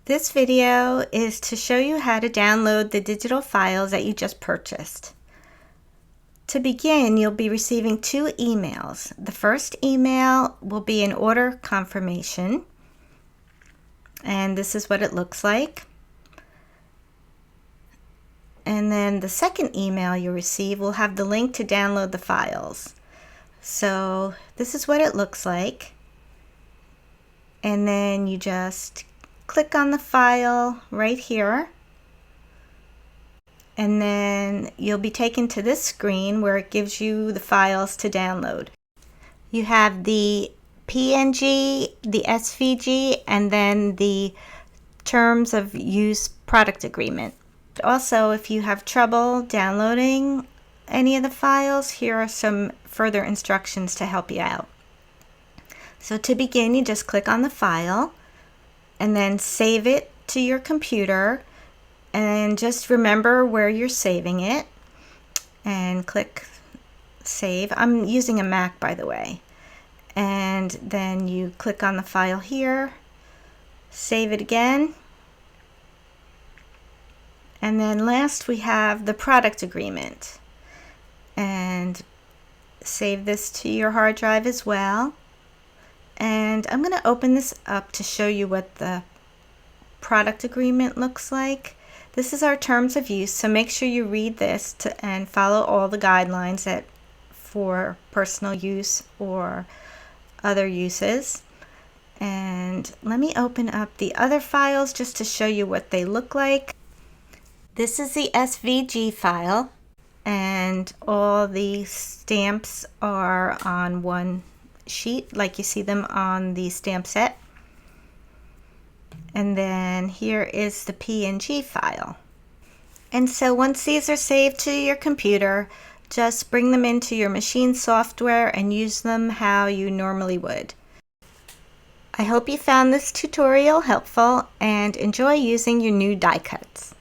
This video is to show you how to download the digital files that you just purchased. To begin, you'll be receiving two emails. The first email will be an order confirmation, and this is what it looks like. And then the second email you'll receive will have the link to download the files. So this is what it looks like. And then you just click on the file right here, and then you'll be taken to this screen where it gives you the files to download. You have the PNG, the SVG, and then the terms of use product agreement. Also, if you have trouble downloading any of the files, here are some further instructions to help you out. So to begin, you just click on the file and then save it to your computer, and just remember where you're saving it and click save. I'm using a Mac, by the way. And then you click on the file here, save it again, and then last we have the product agreement, and save this to your hard drive as well. And I'm going to open this up to show you what the product agreement looks like. This is our terms of use, so make sure you read this and follow all the guidelines for personal use or other uses. And let me open up the other files just to show you what they look like. This is the SVG file, and all the stamps are on one sheet like you see them on the stamp set. And then here is the PNG file. And so once these are saved to your computer, just bring them into your machine software and use them how you normally would. I hope you found this tutorial helpful and enjoy using your new die cuts.